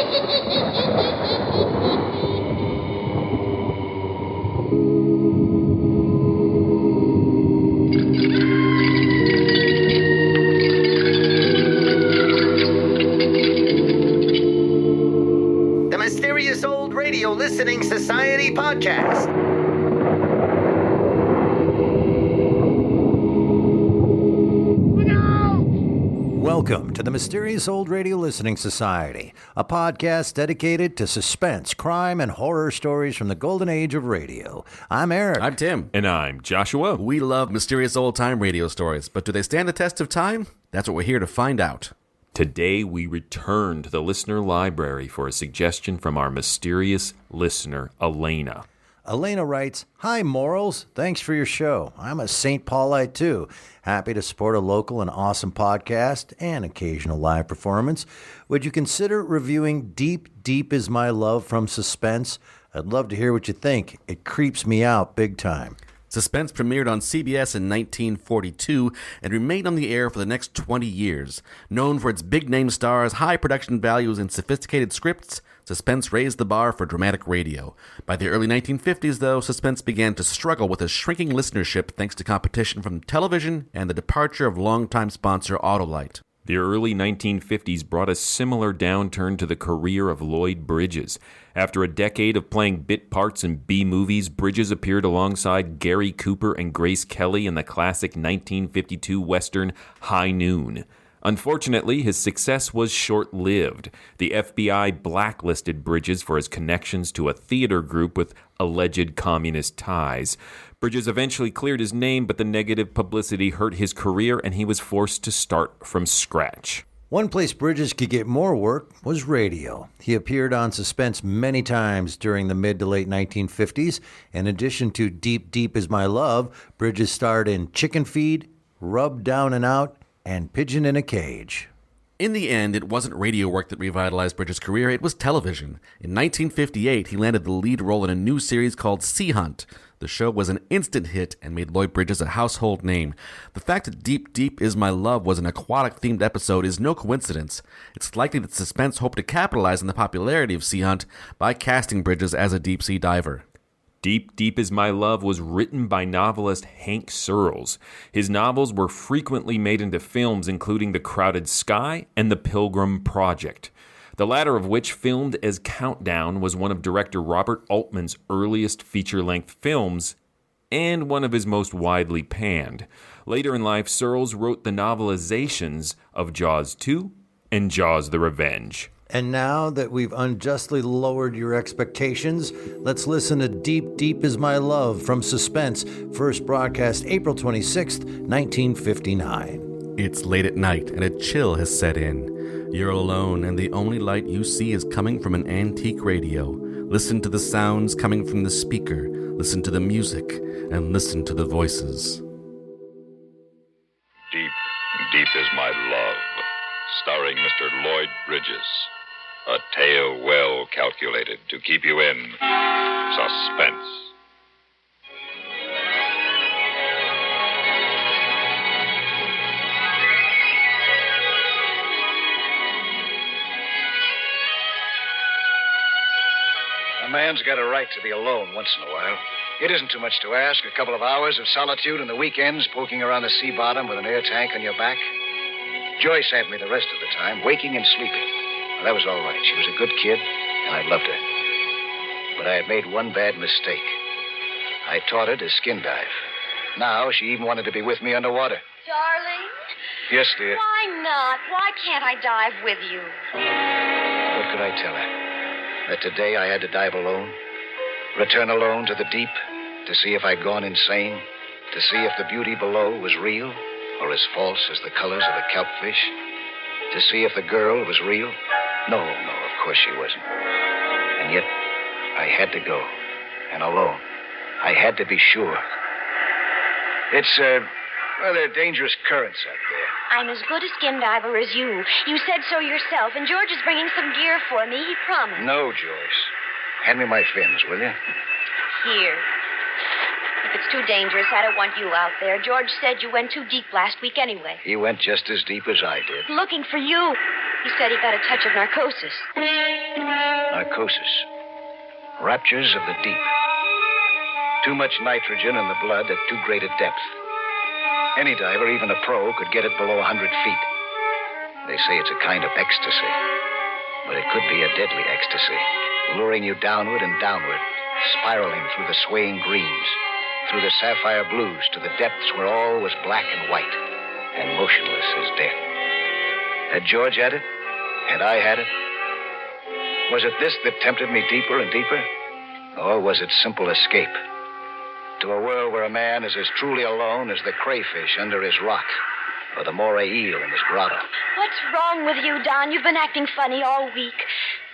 The Mysterious Old Radio Listening Society podcast. Welcome to the Mysterious Old Radio Listening Society, a podcast dedicated to suspense, crime, and horror stories from the golden age of radio. I'm Eric. I'm Tim. And I'm Joshua. We love mysterious old-time radio stories, but do they stand the test of time? That's what we're here to find out. Today we return to the listener library for a suggestion from our mysterious listener, Elena. Elena writes, "Hi, Morals. Thanks for your show. I'm a St. Paulite, too. Happy to support a local and awesome podcast and occasional live performance. Would you consider reviewing Deep, Deep Is My Love from Suspense? I'd love to hear what you think. It creeps me out big time." Suspense premiered on CBS in 1942 and remained on the air for the next 20 years. Known for its big-name stars, high production values, and sophisticated scripts, Suspense raised the bar for dramatic radio. By the early 1950s, though, Suspense began to struggle with a shrinking listenership thanks to competition from television and the departure of longtime sponsor Autolite. The early 1950s brought a similar downturn to the career of Lloyd Bridges. After a decade of playing bit parts in B-movies, Bridges appeared alongside Gary Cooper and Grace Kelly in the classic 1952 Western High Noon. Unfortunately, his success was short-lived. The FBI blacklisted Bridges for his connections to a theater group with alleged communist ties. Bridges eventually cleared his name, but the negative publicity hurt his career, and he was forced to start from scratch. One place Bridges could get more work was radio. He appeared on Suspense many times during the mid to late 1950s. In addition to Deep, Deep Is My Love, Bridges starred in Chicken Feed, Rub Down and Out, and Pigeon in a Cage. In the end, it wasn't radio work that revitalized Bridges' career, it was television. In 1958, he landed the lead role in a new series called Sea Hunt. The show was an instant hit and made Lloyd Bridges a household name. The fact that Deep, Deep Is My Love was an aquatic-themed episode is no coincidence. It's likely that Suspense hoped to capitalize on the popularity of Sea Hunt by casting Bridges as a deep-sea diver. Deep, Deep Is My Love was written by novelist Hank Searles. His novels were frequently made into films, including The Crowded Sky and The Pilgrim Project. The latter of which, filmed as Countdown, was one of director Robert Altman's earliest feature-length films and one of his most widely panned. Later in life, Searles wrote the novelizations of Jaws 2 and Jaws the Revenge. And now that we've unjustly lowered your expectations, let's listen to Deep, Deep Is My Love from Suspense, first broadcast April 26th, 1959. It's late at night and a chill has set in. You're alone and the only light you see is coming from an antique radio. Listen to the sounds coming from the speaker, listen to the music, and listen to the voices. Deep, Deep Is My Love, starring Mr. Lloyd Bridges. A tale well calculated to keep you in suspense. A man's got a right to be alone once in a while. It isn't too much to ask. A couple of hours of solitude in the weekends, poking around the sea bottom with an air tank on your back. Joyce had me the rest of the time, waking and sleeping. Well, that was all right. She was a good kid, and I loved her. But I had made one bad mistake. I taught her to skin dive. Now she even wanted to be with me underwater. Darling? Yes, dear. Why not? Why can't I dive with you? What could I tell her? That today I had to dive alone? Return alone to the deep to see if I'd gone insane? To see if the beauty below was real or as false as the colors of a kelpfish? To see if the girl was real? No, of course she wasn't. And yet, I had to go. And alone. I had to be sure. It's, there are dangerous currents out there. I'm as good a skin diver as you. You said so yourself, and George is bringing some gear for me. He promised. No, Joyce. Hand me my fins, will you? Here. If it's too dangerous, I don't want you out there. George said you went too deep last week anyway. He went just as deep as I did. Looking for you. He said he got a touch of narcosis. Narcosis. Raptures of the deep. Too much nitrogen in the blood at too great a depth. Any diver, even a pro, could get it below 100 feet. They say it's a kind of ecstasy. But it could be a deadly ecstasy, luring you downward and downward, spiraling through the swaying greens, through the sapphire blues to the depths where all was black and white, and motionless as death. Had George had it? Had I had it? Was it this that tempted me deeper and deeper? Or was it simple escape? To a world where a man is as truly alone as the crayfish under his rock, or the moray eel in his grotto. What's wrong with you, Don? You've been acting funny all week.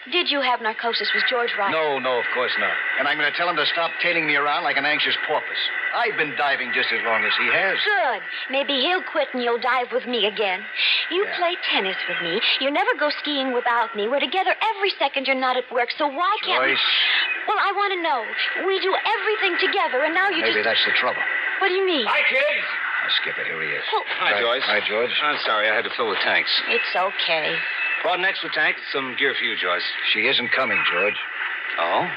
Did you have narcosis? Was George right? No, of course not. And I'm going to tell him to stop tailing me around like an anxious porpoise. I've been diving just as long as he has. Good. Maybe he'll quit and you'll dive with me again. You play tennis with me. You never go skiing without me. We're together every second you're not at work, so why can't we... Joyce. Well, I want to know. We do everything together, and now you Maybe that's the trouble. What do you mean? Hi, kids. I'll skip it. Here he is. Oh. Hi, Joyce. Hi, George. I'm sorry, I had to fill the tanks. It's okay. Brought an extra tank, some gear for you, Joyce. She isn't coming, George. Oh?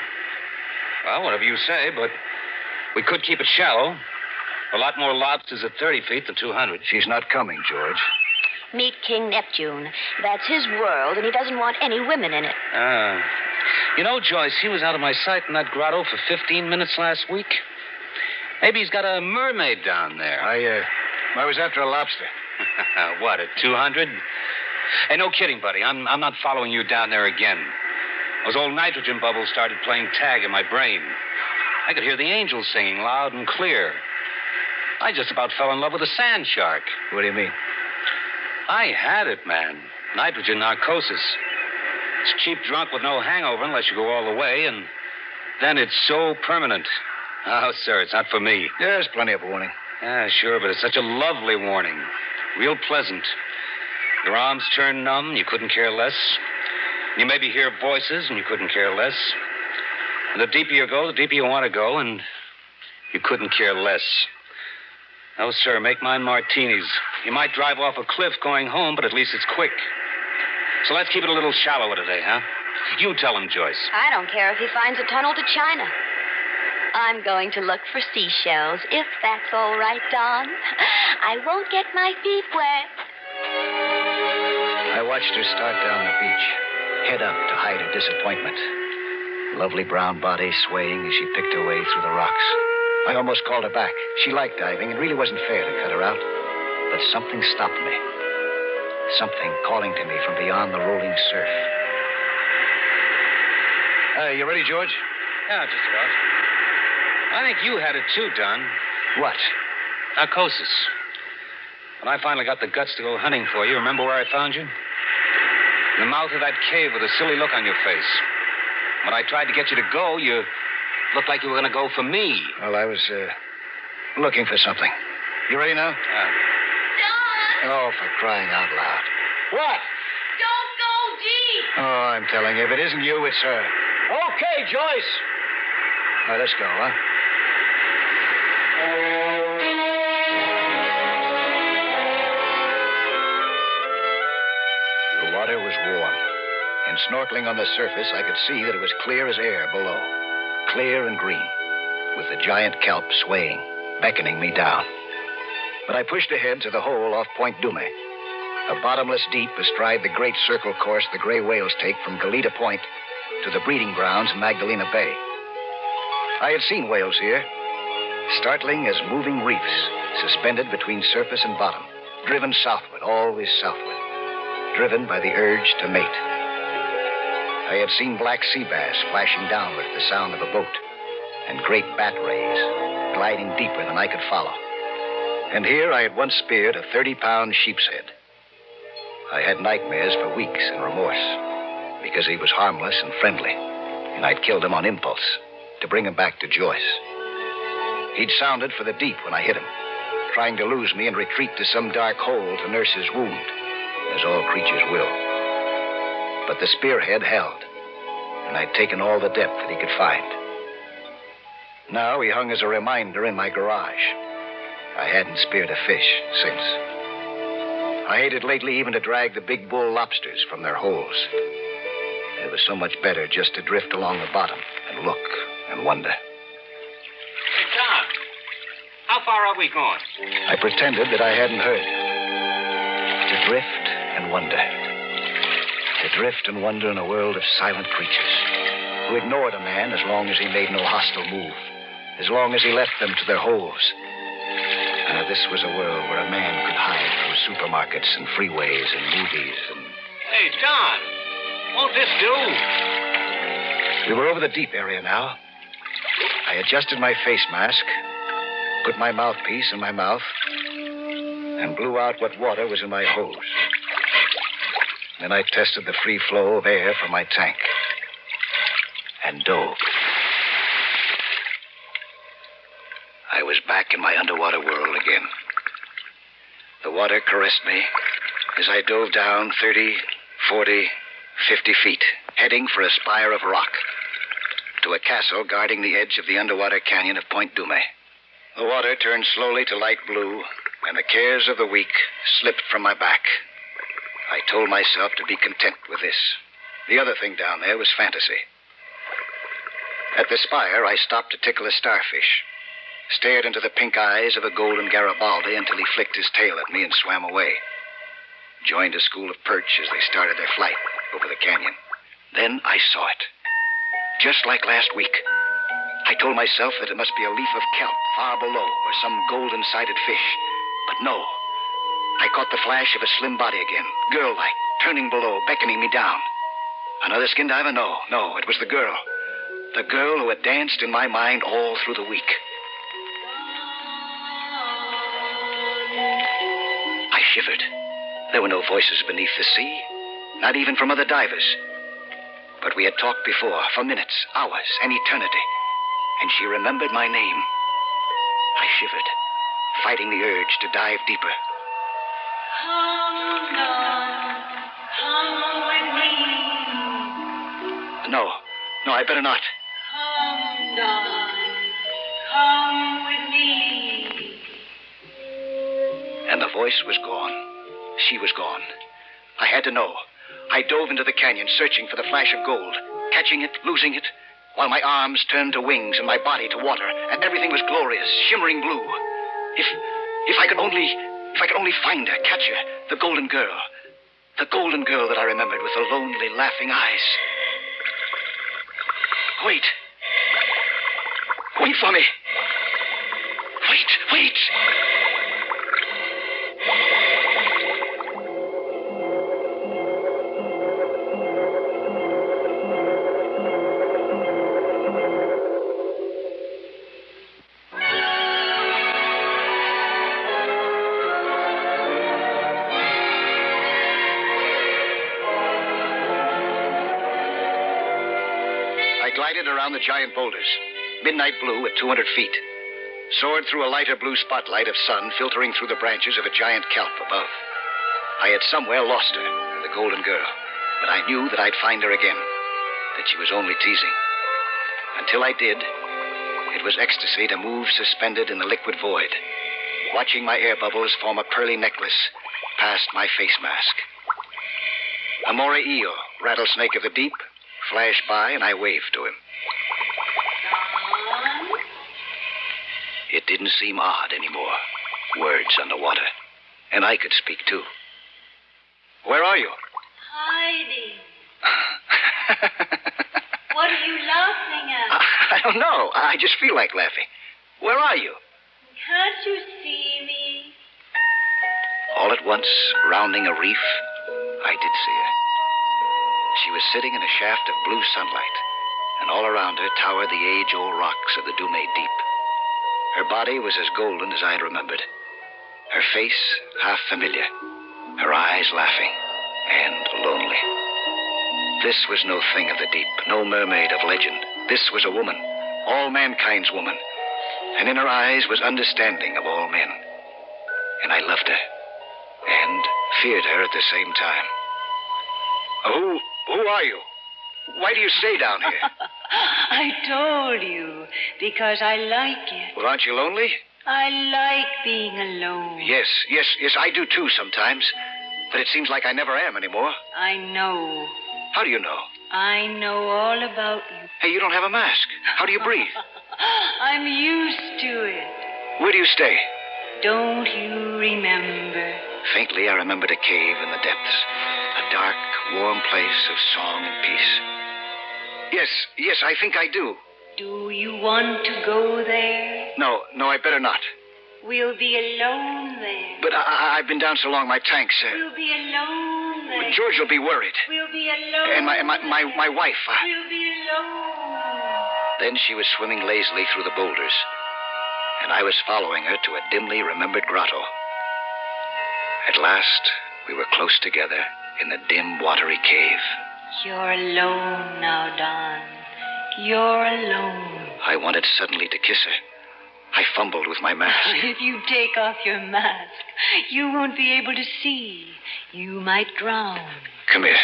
Well, whatever you say, but we could keep it shallow. A lot more lobsters at 30 feet than 200. She's not coming, George. Meet King Neptune. That's his world, and he doesn't want any women in it. You know, Joyce, he was out of my sight in that grotto for 15 minutes last week. Maybe he's got a mermaid down there. I was after a lobster. What, at 200? Hey, no kidding, buddy. I'm not following you down there again. Those old nitrogen bubbles started playing tag in my brain. I could hear the angels singing loud and clear. I just about fell in love with a sand shark. What do you mean? I had it, man. Nitrogen narcosis. It's cheap drunk with no hangover unless you go all the way, and then it's so permanent. Oh, sir, it's not for me. There's plenty of warning. Yeah, sure, but it's such a lovely warning. Real pleasant. Your arms turn numb, you couldn't care less. You maybe hear voices, and you couldn't care less. And the deeper you go, the deeper you want to go, and you couldn't care less. No, sir, make mine martinis. You might drive off a cliff going home, but at least it's quick. So let's keep it a little shallower today, huh? You tell him, Joyce. I don't care if he finds a tunnel to China. I'm going to look for seashells, if that's all right, Don. I won't get my feet wet. I watched her start down the beach, head up to hide her disappointment. Lovely brown body swaying as she picked her way through the rocks. I almost called her back. She liked diving. It really wasn't fair to cut her out. But something stopped me. Something calling to me from beyond the rolling surf. You ready, George? Yeah, just about. I think you had it too, Don. What? Narcosis. When I finally got the guts to go hunting for you, remember where I found you? In the mouth of that cave with a silly look on your face. When I tried to get you to go, you looked like you were going to go for me. Well, I was, looking for something. You ready now? Don! Oh, for crying out loud. What? Don't go deep! Oh, I'm telling you, if it isn't you, it's her. Okay, Joyce. All right, let's go, huh? The water was warm. And snorkeling on the surface, I could see that it was clear as air below. Clear and green, with the giant kelp swaying, beckoning me down. But I pushed ahead to the hole off Point Dume, a bottomless deep astride the great circle course the gray whales take from Galita Point to the breeding grounds in Magdalena Bay. I had seen whales here, startling as moving reefs, suspended between surface and bottom, driven southward, always southward, driven by the urge to mate. I had seen black sea bass flashing downward at the sound of a boat, and great bat rays gliding deeper than I could follow. And here I had once speared a 30-pound sheep's head. I had nightmares for weeks and remorse, because he was harmless and friendly, and I'd killed him on impulse to bring him back to Joyce. He'd sounded for the deep when I hit him, trying to lose me and retreat to some dark hole to nurse his wound, as all creatures will. But the spearhead held, and I'd taken all the depth that he could find. Now he hung as a reminder in my garage. I hadn't speared a fish since. I hated lately even to drag the big bull lobsters from their holes. It was so much better just to drift along the bottom and look and wonder. Hey, Tom. How far are we going? I pretended that I hadn't heard. To drift and wonder. To drift and wonder in a world of silent creatures who ignored a man as long as he made no hostile move, as long as he left them to their holes. This was a world where a man could hide through supermarkets and freeways and movies and... Hey, Don, won't this do? We were over the deep area now. I adjusted my face mask, put my mouthpiece in my mouth, and blew out what water was in my hose. Then I tested the free flow of air from my tank and dove. I was back in my underwater world again. The water caressed me as I dove down 30, 40, 50 feet, heading for a spire of rock to a castle guarding the edge of the underwater canyon of Point Dume. The water turned slowly to light blue, and the cares of the week slipped from my back. I told myself to be content with this. The other thing down there was fantasy. At the spire, I stopped to tickle a starfish, stared into the pink eyes of a golden Garibaldi until he flicked his tail at me and swam away. Joined a school of perch as they started their flight over the canyon. Then I saw it. Just like last week. I told myself that it must be a leaf of kelp far below or some golden-sided fish. But no. I caught the flash of a slim body again, girl-like, turning below, beckoning me down. Another skin diver? No, it was the girl. The girl who had danced in my mind all through the week. I shivered. There were no voices beneath the sea, not even from other divers. But we had talked before, for minutes, hours, an eternity. And she remembered my name. I shivered, fighting the urge to dive deeper. Come down, come with me. No, I better not. Come down, come with me. And the voice was gone. She was gone. I had to know. I dove into the canyon, searching for the flash of gold, catching it, losing it, while my arms turned to wings and my body to water, and everything was glorious, shimmering blue. If I could only find her, catch her, the golden girl that I remembered with the lonely, laughing eyes. Wait for me. Wait. Around the giant boulders, midnight blue at 200 feet, soared through a lighter blue spotlight of sun filtering through the branches of a giant kelp above. I had somewhere lost her, the golden girl, but I knew that I'd find her again, that she was only teasing. Until I did, it was ecstasy to move suspended in the liquid void, watching my air bubbles form a pearly necklace past my face mask. A moray eel, rattlesnake of the deep, flashed by and I waved to him. It didn't seem odd anymore. Words underwater. And I could speak, too. Where are you? Hiding. What are you laughing at? I don't know. I just feel like laughing. Where are you? Can't you see me? All at once, rounding a reef, I did see her. She was sitting in a shaft of blue sunlight, and all around her towered the age-old rocks of the Dume Deep. Her body was as golden as I had remembered. Her face half familiar. Her eyes laughing and lonely. This was no thing of the deep, no mermaid of legend. This was a woman, all mankind's woman. And in her eyes was understanding of all men. And I loved her, and feared her at the same time. Who are you? Why do you stay down here? I told you, because I like it. Well, aren't you lonely? I like being alone. Yes, I do too sometimes. But it seems like I never am anymore. I know. How do you know? I know all about you. Hey, you don't have a mask. How do you breathe? I'm used to it. Where do you stay? Don't you remember? Faintly, I remembered a cave in the depths. A dark, warm place of song and peace. Yes, I think I do. Do you want to go there? No, I better not. We'll be alone there. But I've been down so long, my tank's... We'll be alone there. George will be worried. We'll be alone. And my wife. We'll be alone. Then she was swimming lazily through the boulders, and I was following her to a dimly remembered grotto. At last, we were close together in the dim, watery cave. You're alone now, Don. You're alone. I wanted suddenly to kiss her. I fumbled with my mask. If you take off your mask, you won't be able to see. You might drown. Come here.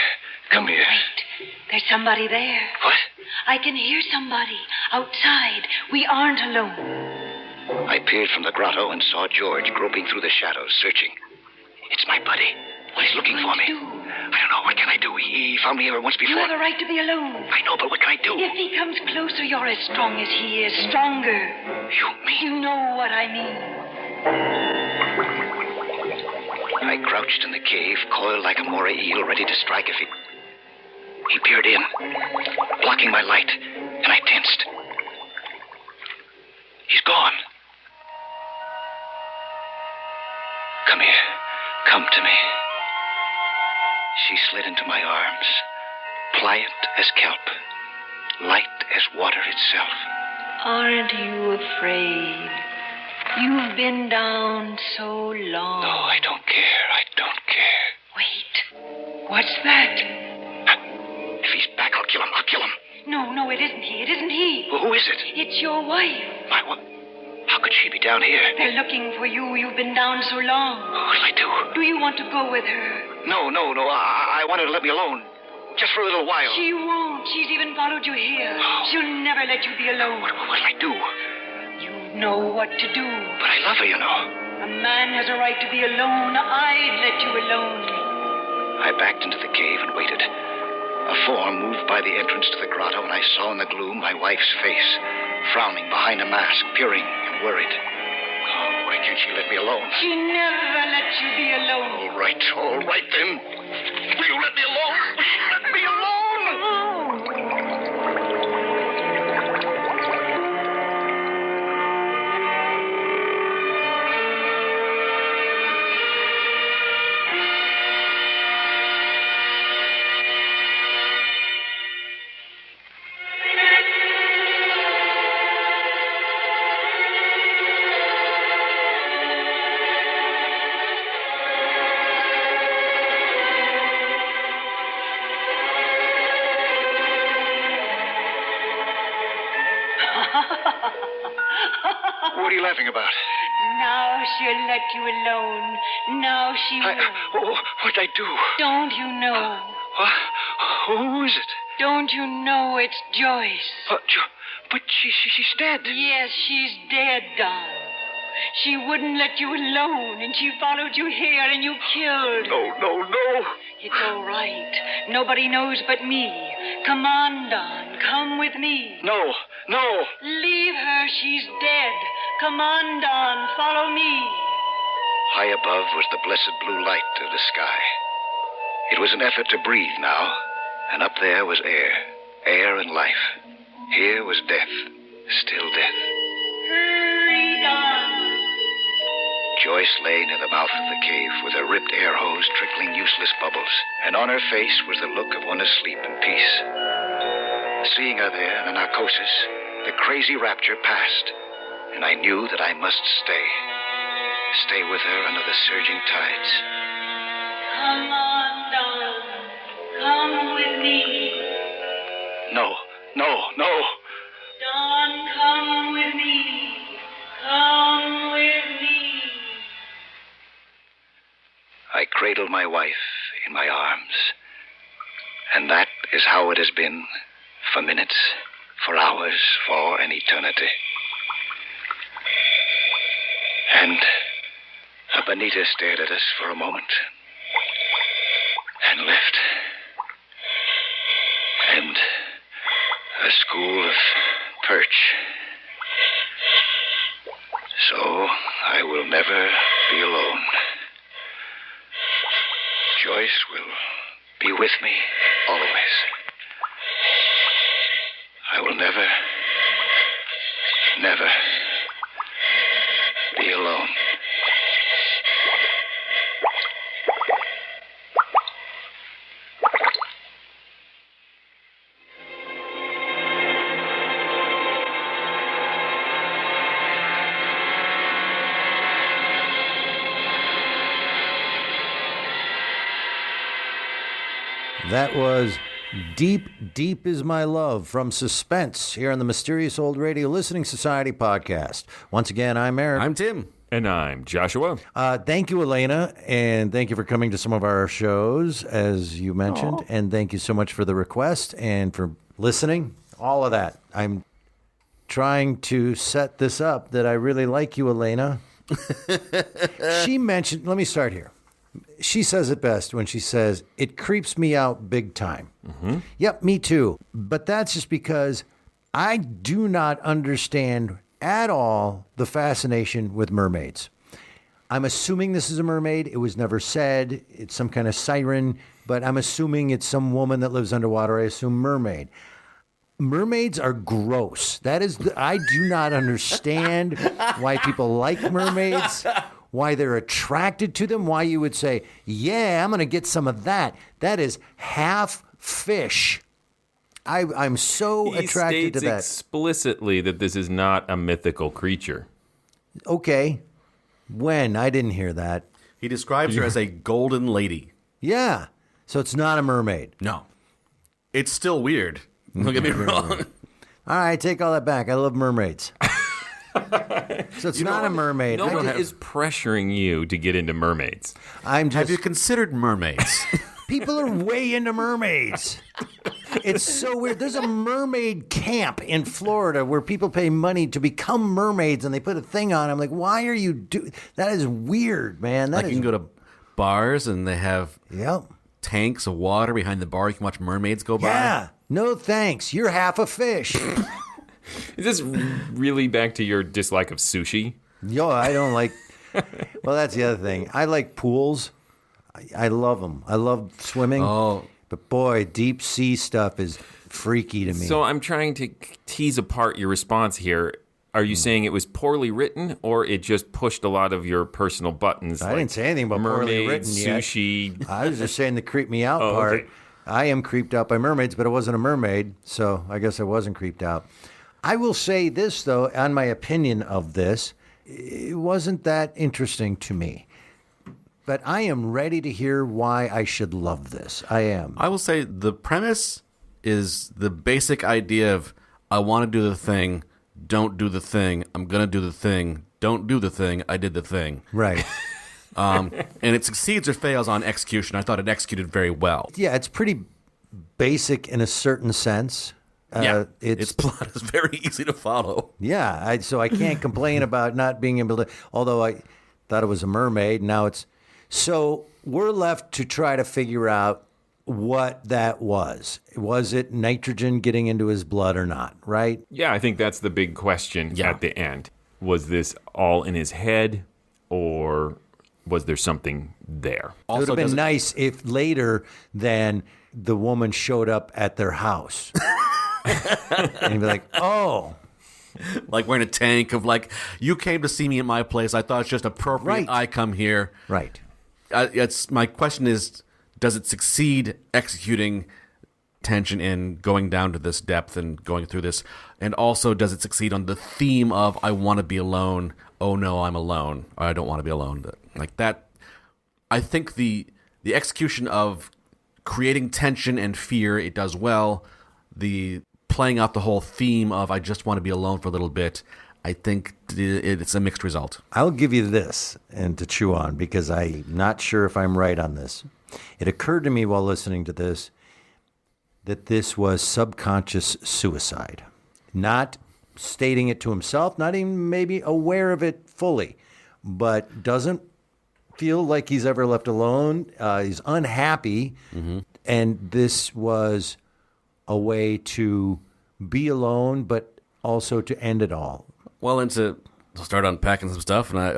Wait. There's somebody there. What? I can hear somebody outside. We aren't alone. I peered from the grotto and saw George groping through the shadows, searching. It's my buddy. Well, he's looking for me. I don't know. What can I do? He found me here once before. You have a right to be alone. I know, but what can I do? If he comes closer, you're as strong as he is. Stronger. You mean? You know what I mean. I crouched in the cave, coiled like a moray eel, ready to strike if he peered in, blocking my light, and I tensed. He's gone. Come here. Come to me. She slid into my arms, pliant as kelp, light as water itself. Aren't you afraid? You've been down so long. No, I don't care. Wait. What's that? If he's back, I'll kill him. No, it isn't he. It isn't he. Well, who is it? It's your wife. My what? How could she be down here? They're looking for you. You've been down so long. What'll I do? Do you want to go with her? No. I want her to let me alone. Just for a little while. She won't. She's even followed you here. Oh. She'll never let you be alone. What'll I do? You know what to do. But I love her, you know. A man has a right to be alone. I'd let you alone. I backed into the cave and waited. A form moved by the entrance to the grotto, and I saw in the gloom my wife's face, frowning behind a mask, peering and worried. Oh, why can't she let me alone? She never lets you be alone. All right then. Will you let me alone? Will you let me alone? What are you laughing about? Now she'll let you alone. Now she will. What'd I do? Don't you know? What? Who is it? Don't you know it's Joyce? But she's dead. Yes, she's dead, Don. She wouldn't let you alone, and she followed you here, and you killed her. No. It's all right. Nobody knows but me. Come on, Don. Come with me. No. Leave her. She's dead. Come on, Don. Follow me. High above was the blessed blue light of the sky. It was an effort to breathe now, and up there was air and life. Here was death, still death. Hurry, Don. Joyce lay near the mouth of the cave with her ripped air hose trickling useless bubbles, and on her face was the look of one asleep in peace. Seeing her there, the narcosis, the crazy rapture passed, and I knew that I must stay with her under the surging tides. Come on, Don. Come with me. No. Don, come with me. Come with me. I cradled my wife in my arms, and that is how it has been for minutes, for hours, for an eternity. And Benita stared at us for a moment. man left. And a school of perch. So I will never be alone. Joyce will be with me always. I will never be alone. That was Deep, Deep Is My Love from Suspense here on the Mysterious Old Radio Listening Society podcast. Once again, I'm Eric. I'm Tim. And I'm Joshua. Thank you, Elena, and thank you for coming to some of our shows, as you mentioned. And thank you so much for the request and for listening, all of that. I'm trying to set this up that I really like you, Elena. She mentioned, let me start here. She says it best when she says, it creeps me out big time. Mm-hmm. Yep, me too. But that's just because I do not understand at all the fascination with mermaids. I'm assuming this is a mermaid. It was never said. It's some kind of siren, but I'm assuming it's some woman that lives underwater. I assume mermaid. Mermaids are gross. That is, I do not understand why people like mermaids, why they're attracted to them, why you would say, yeah, I'm going to get some of that. That is half fish. I'm so attracted to that. He states explicitly that this is not a mythical creature. Okay. When? I didn't hear that. He describes her as a golden lady. Yeah. So it's not a mermaid. No. It's still weird. Don't get me wrong. All right, take all that back. I love mermaids. So it's not a mermaid. No one is pressuring you to get into mermaids. Have you considered mermaids? People are way into mermaids. It's so weird. There's a mermaid camp in Florida where people pay money to become mermaids, and they put a thing on. I'm like, why are you doing that? Is weird, man. You can go to bars and they have Yep. tanks of water behind the bar. You can watch mermaids go by. Yeah. No thanks. You're half a fish. Is this really back to your dislike of sushi? Yo, I don't like. Well, that's the other thing. I like pools. I love them. I love swimming. Oh. But boy, deep sea stuff is freaky to me. So I'm trying to tease apart your response here. Are you saying it was poorly written, or it just pushed a lot of your personal buttons? I didn't say anything about poorly written yet. Sushi. I was just saying the creep me out part. Okay. I am creeped out by mermaids, but it wasn't a mermaid, so I guess I wasn't creeped out. I will say this, though, on my opinion of this, it wasn't that interesting to me. But I am ready to hear why I should love this. I am. I will say the premise is the basic idea of I want to do the thing, don't do the thing, I'm going to do the thing, don't do the thing, I did the thing. Right. And it succeeds or fails on execution. I thought it executed very well. Yeah, it's pretty basic in a certain sense. Its plot is very easy to follow. Yeah, so I can't complain about not being able to, although I thought it was a mermaid, now it's... So we're left to try to figure out what that was. Was it nitrogen getting into his blood or not, right? Yeah, I think that's the big question at the end. Was this all in his head, or was there something there? It would have been nice if later then the woman showed up at their house. And you'd be like, oh... Like we're in a tank of like, you came to see me at my place. I thought it's just appropriate I come here. Right. My question is, does it succeed executing tension and going down to this depth and going through this? And also, does it succeed on the theme of I want to be alone? Oh no, I'm alone. Or I don't want to be alone. Like that. I think the execution of creating tension and fear, it does well. The playing out the whole theme of I just want to be alone for a little bit, I think it's a mixed result. I'll give you this and to chew on because I'm not sure if I'm right on this. It occurred to me while listening to this that this was subconscious suicide. Not stating it to himself, not even maybe aware of it fully, but doesn't feel like he's ever left alone. He's unhappy, and this was a way to be alone, but also to end it all. Well, and to start unpacking some stuff, and I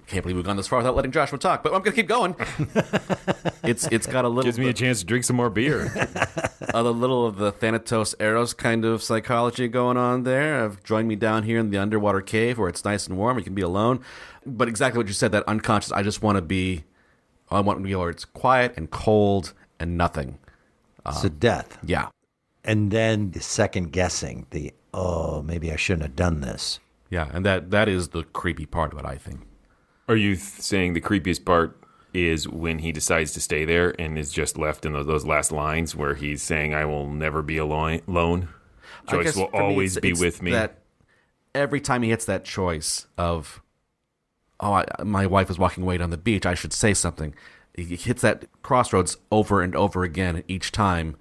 can't believe we've gone this far without letting Joshua talk, but I'm going to keep going. It's got a little... Gives me a chance to drink some more beer. A little of the Thanatos Eros kind of psychology going on there. Joined me down here in the underwater cave where it's nice and warm. You can be alone. But exactly what you said, that unconscious, I want to be where it's quiet and cold and nothing. It's a death. Yeah. And then the second guessing, maybe I shouldn't have done this. Yeah, and that is the creepy part of it, I think. Are you saying the creepiest part is when he decides to stay there and is just left in those last lines where he's saying, I will never be alone? Joyce will always be with me. That every time he hits that choice of, my wife is walking away down the beach, I should say something. He hits that crossroads over and over again, and each time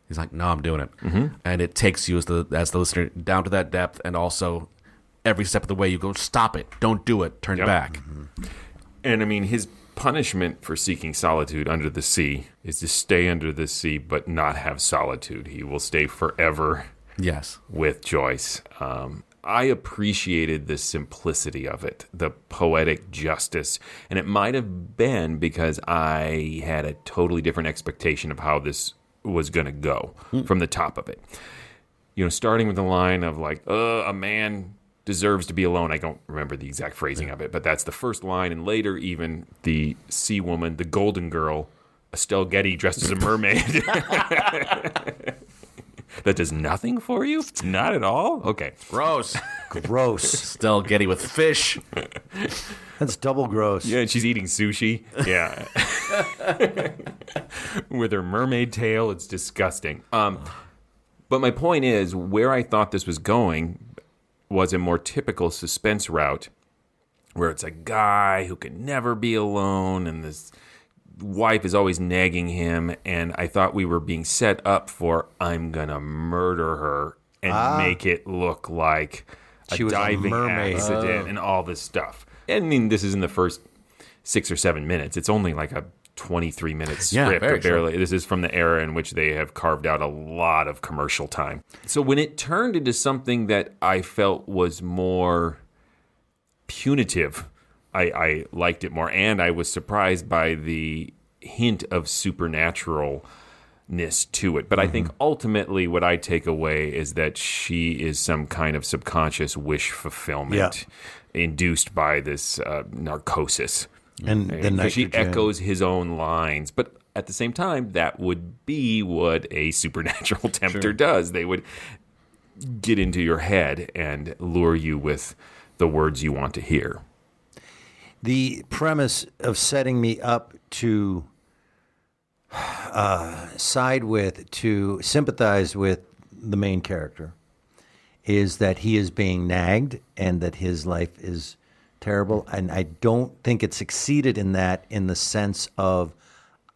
he's like, no, I'm doing it. Mm-hmm. And it takes you as the listener down to that depth, and also every step of the way you go, stop it, don't do it, turn back. Mm-hmm. And I mean, his punishment for seeking solitude under the sea is to stay under the sea but not have solitude. He will stay forever with Joyce. I appreciated the simplicity of it, the poetic justice. And it might have been because I had a totally different expectation of how this was going to go from the top of it. You know, starting with the line of like, a man deserves to be alone. I don't remember the exact phrasing of it, but that's the first line. And later, even the sea woman, the golden girl, Estelle Getty dressed as a mermaid. That does nothing for you? Not at all? Okay. Gross. Estelle Getty with fish. That's double gross. Yeah, and she's eating sushi. Yeah. With her mermaid tail. It's disgusting. But my point is, where I thought this was going was a more typical suspense route where it's a guy who can never be alone and this wife is always nagging him, and I thought we were being set up for I'm gonna murder her and make it look like she was diving a mermaid accident and all this stuff. I mean, this is in the first 6 or 7 minutes. It's only like a 23-minute script. Barely. This is from the era in which they have carved out a lot of commercial time. So when it turned into something that I felt was more punitive, I liked it more, and I was surprised by the hint of supernaturalness to it. But I think ultimately what I take away is that she is some kind of subconscious wish fulfillment induced by this narcosis. And the she echoes his own lines. But at the same time, that would be what a supernatural tempter does. They would get into your head and lure you with the words you want to hear. The premise of setting me up to side with, to sympathize with the main character is that he is being nagged and that his life is terrible. And I don't think it succeeded in that, in the sense of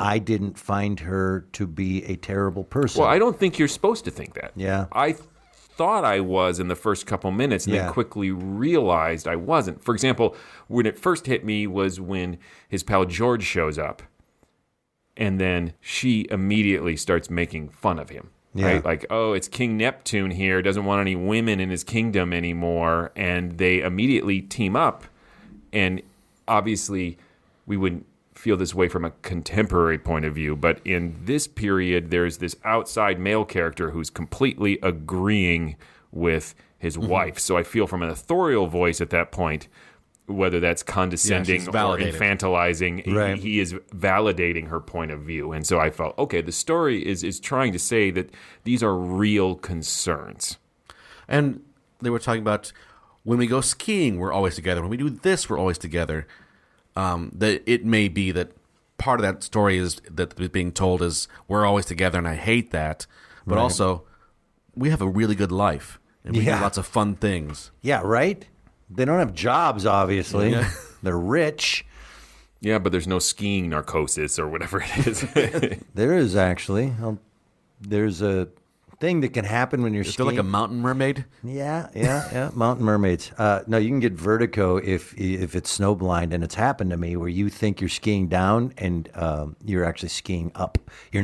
I didn't find her to be a terrible person. Well, I don't think you're supposed to think that. Yeah. I thought I was in the first couple minutes and then quickly realized I wasn't. For example, when it first hit me was when his pal George shows up and then she immediately starts making fun of him. Right? Like, oh, it's King Neptune here, doesn't want any women in his kingdom anymore. And they immediately team up. And obviously, we wouldn't feel this way from a contemporary point of view. But in this period, there's this outside male character who's completely agreeing with his wife. So I feel from an authorial voice at that point, whether that's condescending or infantilizing, he is validating her point of view. And so I felt, okay, the story is trying to say that these are real concerns. And they were talking about when we go skiing, we're always together. When we do this, we're always together. That it may be that part of that story is that being told is we're always together, and I hate that. But also, we have a really good life, and we do lots of fun things. Yeah, right? They don't have jobs, obviously. Yeah. They're rich. Yeah, but there's no skiing narcosis or whatever it is. There is, actually. There's a thing that can happen when you're Is skiing. there like a mountain mermaid? Yeah. Mountain mermaids. No, you can get vertigo if it's snow blind, and it's happened to me where you think you're skiing down and you're actually skiing up. You're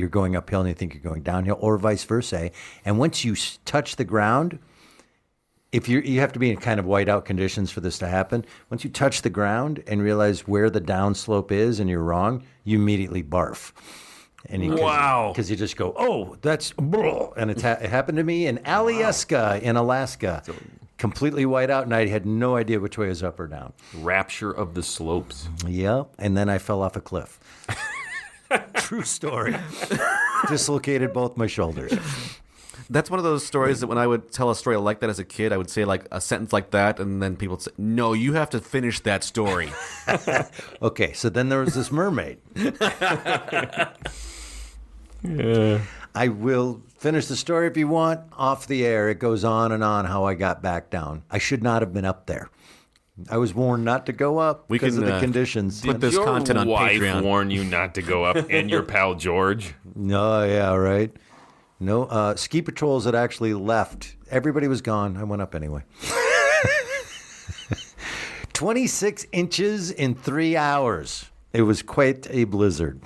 going uphill and you think you're going downhill, or vice versa. And once you touch the ground, if you have to be in kind of whiteout conditions for this to happen. Once you touch the ground and realize where the downslope is and you're wrong, you immediately barf. And Wow. Because you just go, oh, that's... And it happened to me in Alyeska in Alaska. Completely white out, and I had no idea which way was up or down. Rapture of the slopes. Yep. And then I fell off a cliff. True story. Dislocated both my shoulders. That's one of those stories that when I would tell a story like that as a kid, I would say like a sentence like that, and then people would say, no, you have to finish that story. Okay, so then there was this mermaid. Yeah. I will finish the story if you want off the air. It goes on and on how I got back down. I should not have been up there. I was warned not to go up because of the conditions. Put this Your content on wife Patreon. warn you not to go up, and your pal George. No, yeah, right. No, ski patrols had actually left. Everybody was gone. I went up anyway. 26 inches in 3 hours. It was quite a blizzard.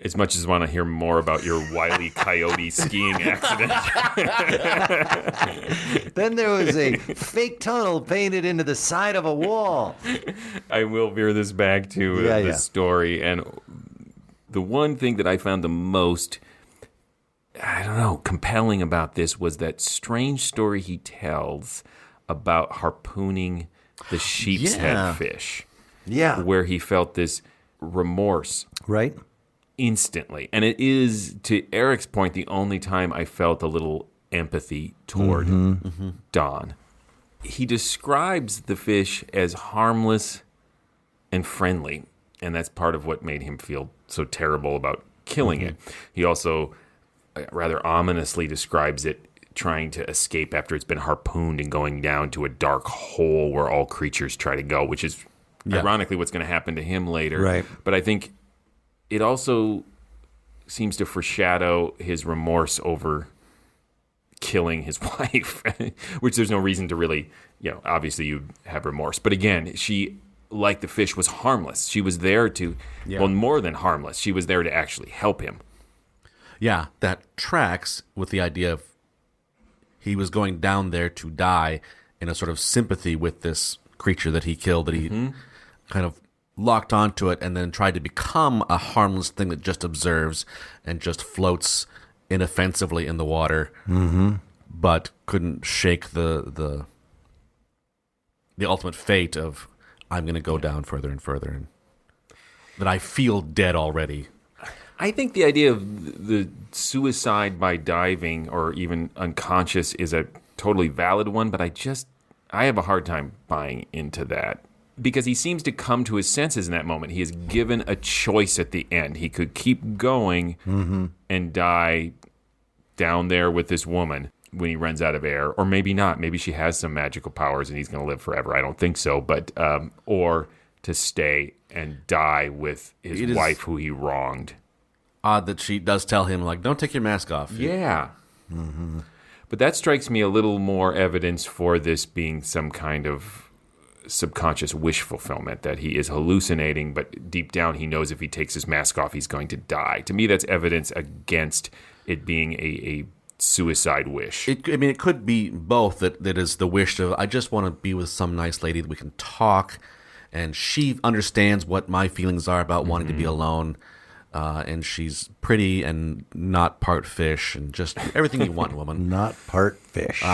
As much as I want to hear more about your Wile E. Coyote skiing accident. Then there was a fake tunnel painted into the side of a wall. I will veer this back to the story. And the one thing that I found the most, compelling about this was that strange story he tells about harpooning the sheep's head fish. Yeah. Where he felt this remorse. Right. Instantly. And it is, to Eric's point, the only time I felt a little empathy toward Don. He describes the fish as harmless and friendly, and that's part of what made him feel so terrible about killing it. He also rather ominously describes it trying to escape after it's been harpooned and going down to a dark hole where all creatures try to go, which is ironically what's going to happen to him later. Right. But I think it also seems to foreshadow his remorse over killing his wife, which there's no reason to really, obviously you have remorse. But again, she, like the fish, was harmless. She was there to, well, more than harmless. She was there to actually help him. Yeah, that tracks with the idea of he was going down there to die in a sort of sympathy with this creature that he killed, that he kind of locked onto it and then tried to become a harmless thing that just observes and just floats inoffensively in the water, but couldn't shake the ultimate fate of I'm going to go down further and further, and that I feel dead already. I think the idea of the suicide by diving or even unconscious is a totally valid one, but I have a hard time buying into that. Because he seems to come to his senses in that moment. He is given a choice at the end. He could keep going and die down there with this woman when he runs out of air, or maybe not. Maybe she has some magical powers and he's going to live forever. I don't think so. But or to stay and die with his wife who he wronged. Odd that she does tell him, like, don't take your mask off. Yeah. But that strikes me a little more evidence for this being some kind of subconscious wish fulfillment, that he is hallucinating, but deep down he knows if he takes his mask off, he's going to die. To me, that's evidence against it being a suicide wish. It could be both, that is the wish of, I just want to be with some nice lady that we can talk, and she understands what my feelings are about wanting to be alone, and she's pretty and not part fish, and just everything you want in a woman. Not part fish.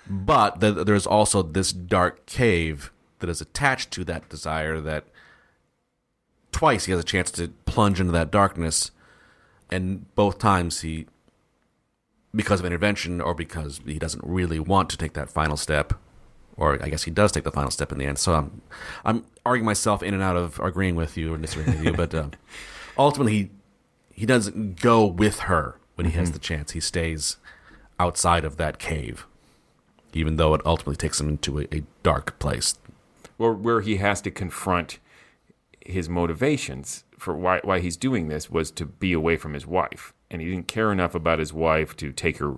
But there's also this dark cave that is attached to that desire, that twice he has a chance to plunge into that darkness, and both times he, because of intervention or because he doesn't really want to take that final step, or I guess he does take the final step in the end. So I'm arguing myself in and out of agreeing with you or disagreeing with you, but ultimately he doesn't go with her when he has the chance. He stays outside of that cave, even though it ultimately takes him into a dark place. Or where he has to confront his motivations for why he's doing this was to be away from his wife. And he didn't care enough about his wife to take her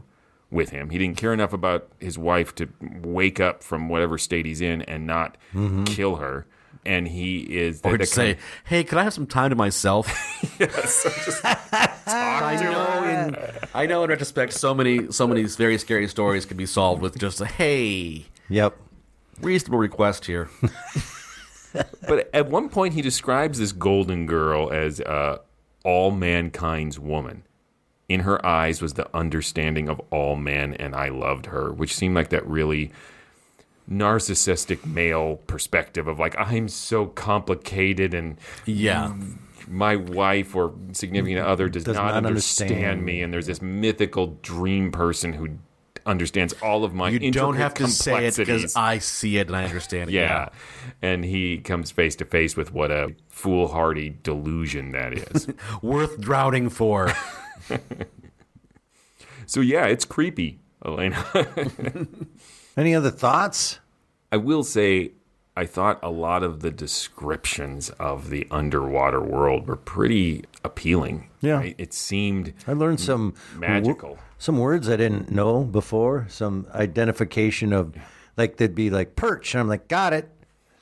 with him. He didn't care enough about his wife to wake up from whatever state he's in and not kill her. And he is... Or to say, hey, could I have some time to myself? Yes. Just I know in retrospect, so many very scary stories can be solved with just a, hey, Yep. reasonable request here. But at one point, he describes this golden girl as all mankind's woman. In her eyes was the understanding of all men, and I loved her, which seemed like that really narcissistic male perspective of like, I'm so complicated, and my wife or significant other does not understand me, and there's this mythical dream person who understands all of my intricate don't have to say it complexities. because I see it and I understand it. Yeah. And he comes face to face with what a foolhardy delusion that is. Worth drowning for. So, yeah, it's creepy, Elena. Any other thoughts? I will say, I thought a lot of the descriptions of the underwater world were pretty appealing. Yeah. Right? It seemed I learned some magical. Some words I didn't know before. Some identification of, like, they'd be like perch. And I'm like, got it.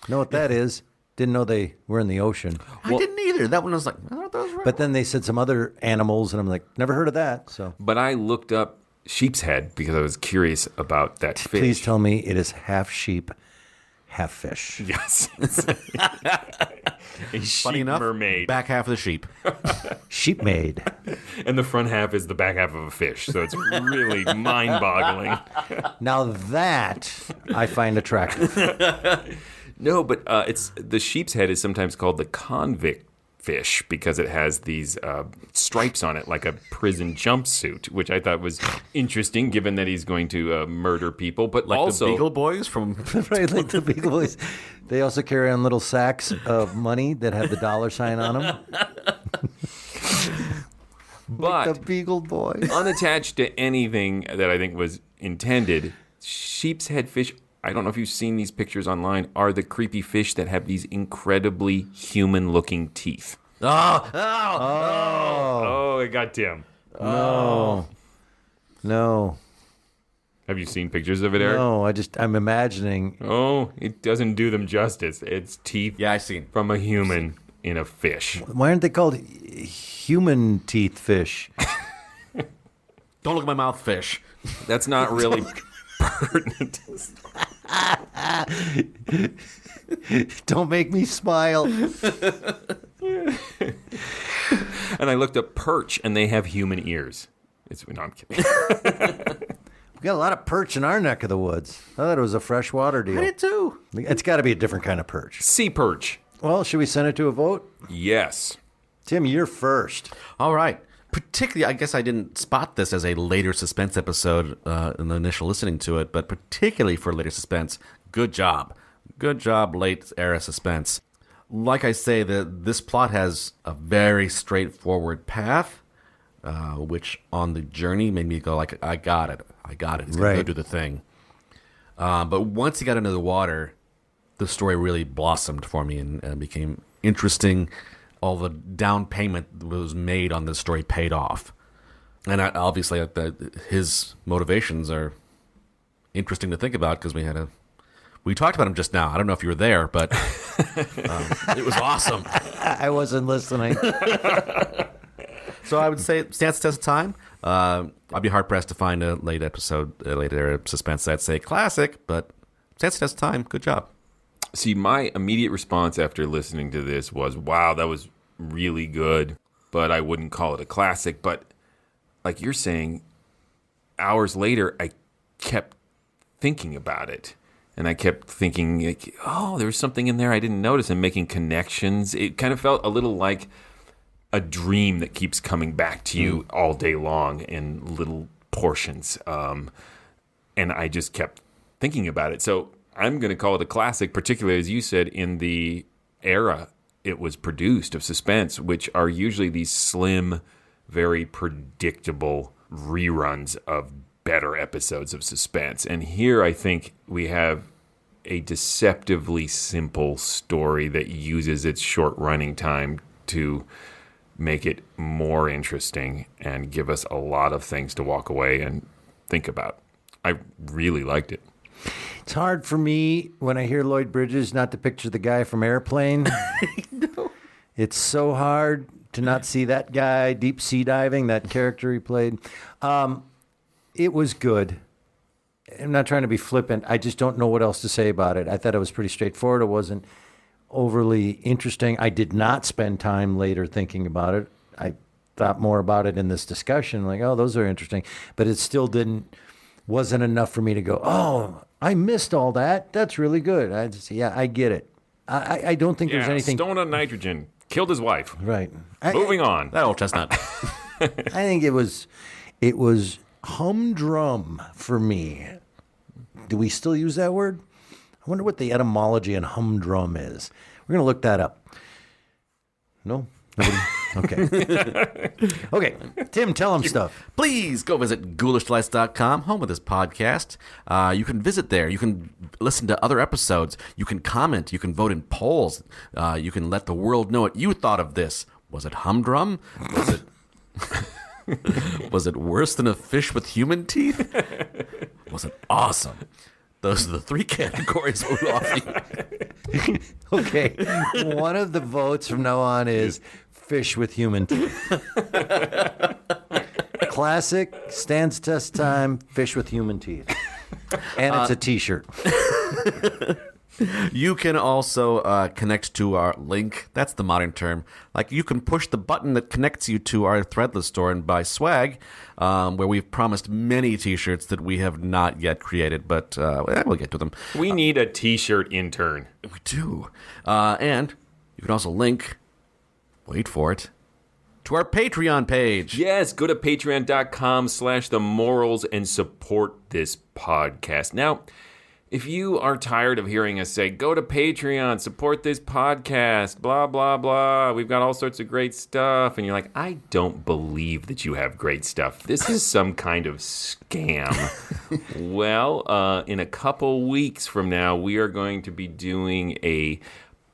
Know what that is. Didn't know they were in the ocean. I didn't either. That one was like, I thought that was right. But then they said some other animals, and I'm like, never heard of that. So But I looked up sheep's head because I was curious about that fish. please tell me it is half sheep, half fish. Yes. A sheep Funny enough, mermaid. back half of the sheep. Sheep made. And the front half is the back half of a fish. So it's really mind-boggling. Now that I find attractive. No, but it's the sheep's head is sometimes called the convict fish because it has these stripes on it like a prison jumpsuit, which I thought was interesting given that he's going to murder people. But Like also, the Beagle Boys from... Right, like the Beagle Boys. They also carry on little sacks of money that have the dollar sign on them. but Like the Beagle Boys. unattached to anything that I think was intended, sheep's head fish, I don't know if you've seen these pictures online, are the creepy fish that have these incredibly human-looking teeth. Oh, it got Tim. No. Have you seen pictures of it, Eric? No, I'm imagining. Oh, it doesn't do them justice. It's teeth Yeah, I seen. from a human in a fish. Why aren't they called human teeth fish? Don't look at my mouth, fish. That's not really pertinent. Don't make me smile. And I looked up perch, and they have human ears. No, I'm kidding. We got a lot of perch in our neck of the woods. I thought it was a freshwater deal. I did too. It's got to be a different kind of perch. Sea perch. Well, should we send it to a vote? Yes. Tim, you're first. All right. Particularly, I guess I didn't spot this as a later Suspense episode in the initial listening to it, but particularly for later Suspense, good job. Good job, late era Suspense. Like I say, this plot has a very straightforward path, which on the journey made me go like, I got it. It's going to go do the thing. But once he got into the water, the story really blossomed for me and became interesting. All the down payment that was made on this story paid off. And obviously, his motivations are interesting to think about because we talked about him just now. I don't know if you were there, but it was awesome. I wasn't listening. So I would say it stands the test of time. I'd be hard-pressed to find a late era Suspense that'd say classic, but stands the test of time. Good job. See, my immediate response after listening to this was, wow, that was really good, but I wouldn't call it a classic. But like you're saying, hours later, I kept thinking about it. And I kept thinking, like, oh, there was something in there I didn't notice, and making connections. It kind of felt a little like a dream that keeps coming back to you all day long in little portions. And I just kept thinking about it. So I'm going to call it a classic, particularly, as you said, in the era it was produced of Suspense, which are usually these slim, very predictable reruns of better episodes of Suspense. And here I think we have a deceptively simple story that uses its short running time to make it more interesting and give us a lot of things to walk away and think about. I really liked it. It's hard for me when I hear Lloyd Bridges not to picture the guy from Airplane. No. It's so hard to not see that guy deep sea diving, that character he played. It was good. I'm not trying to be flippant. I just don't know what else to say about it. I thought it was pretty straightforward. It wasn't overly interesting. I did not spend time later thinking about it. I thought more about it in this discussion, like, oh, those are interesting. But it still wasn't enough for me to go, oh, I missed all that. That's really good. I get it. I don't think there's anything. Stone on nitrogen. Killed his wife. Right. Moving on. That old chestnut. I think it was humdrum for me. Do we still use that word? I wonder what the etymology in humdrum is. We're going to look that up. No? Nobody? Okay. Okay. Tim, tell him stuff. Please go visit ghoulishdelights.com, home of this podcast. You can visit there. You can listen to other episodes. You can comment. You can vote in polls. You can let the world know what you thought of this. Was it humdrum? Was it worse than a fish with human teeth? Was it awesome? Those are the three categories we're offering. Okay. One of the votes from now on is fish with human teeth. Classic, stands test time, fish with human teeth. And it's a T-shirt. You can also connect to our link. That's the modern term. Like, you can push the button that connects you to our Threadless store and buy swag, where we've promised many T-shirts that we have not yet created, but we'll get to them. We need a T-shirt intern. We do. And you can also link, wait for it, to our Patreon page. Yes, go to patreon.com/themorals and support this podcast. Now, if you are tired of hearing us say, go to Patreon, support this podcast, blah, blah, blah, we've got all sorts of great stuff, and you're like, I don't believe that you have great stuff. This is some kind of scam. Well, in a couple weeks from now, we are going to be doing a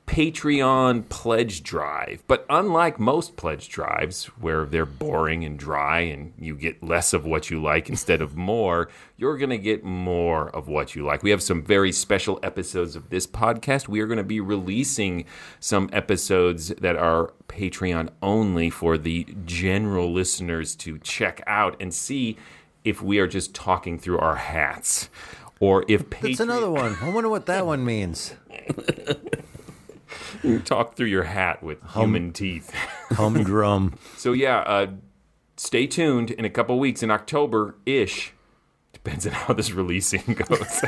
Patreon pledge drive. But unlike most pledge drives, where they're boring and dry and you get less of what you like instead of more, you're going to get more of what you like. We have some very special episodes of this podcast. We are going to be releasing some episodes that are Patreon only for the general listeners to check out and see if we are just talking through our hats. Or if That's another one. I wonder what that one means. You talk through your hat with human teeth. Humdrum. So yeah, stay tuned in a couple weeks in October-ish. Depends on how this releasing goes.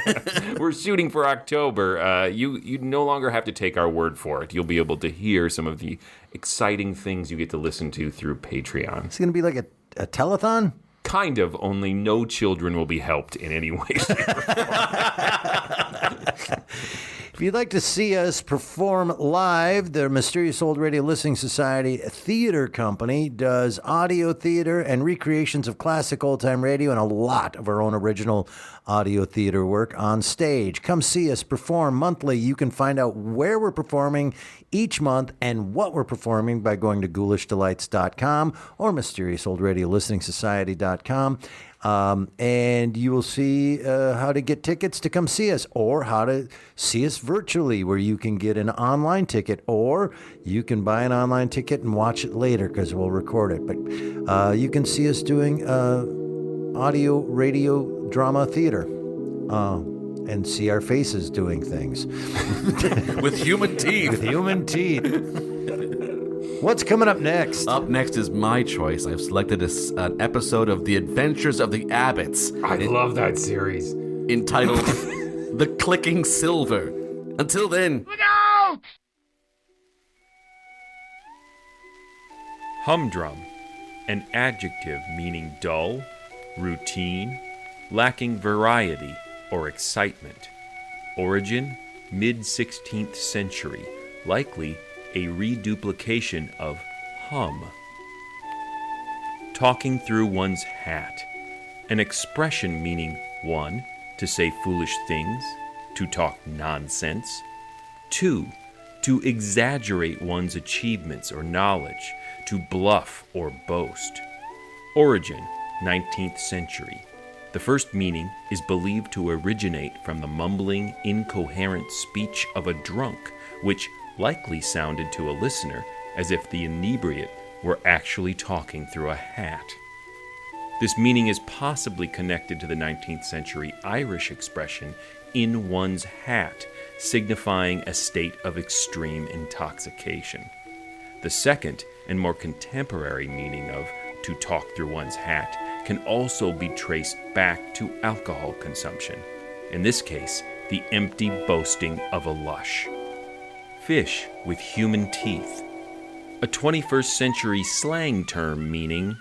We're shooting for October. You no longer have to take our word for it. You'll be able to hear some of the exciting things you get to listen to through Patreon. It's going to be like a telethon? Kind of, only no children will be helped in any way, shape, or form. If you'd like to see us perform live, the Mysterious Old Radio Listening Society Theater Company does audio theater and recreations of classic old-time radio and a lot of our own original audio theater work on stage. Come see us perform monthly. You can find out where we're performing each month and what we're performing by going to ghoulishdelights.com or mysteriousOldRadioListeningSociety.com. And you will see how to get tickets to come see us, or how to see us virtually, where you can get an online ticket, or you can buy an online ticket and watch it later because we'll record it. But you can see us doing audio, radio, drama, theater, and see our faces doing things. With human teeth. With human teeth. What's coming up next? Up next is my choice. I've selected an episode of The Adventures of the Abbotts. I love that series. Entitled The Clicking Silver. Until then. Look out! Humdrum, an adjective meaning dull, routine, lacking variety or excitement. Origin, mid-16th century, likely a reduplication of hum. Talking through one's hat, an expression meaning 1. To say foolish things, to talk nonsense. 2. to exaggerate one's achievements or knowledge, to bluff or boast. Origin, 19th century. The first meaning is believed to originate from the mumbling, incoherent speech of a drunk, which likely sounded to a listener as if the inebriate were actually talking through a hat. This meaning is possibly connected to the 19th century Irish expression, in one's hat, signifying a state of extreme intoxication. The second and more contemporary meaning of to talk through one's hat can also be traced back to alcohol consumption, in this case, the empty boasting of a lush. Fish with human teeth, a 21st century slang term meaning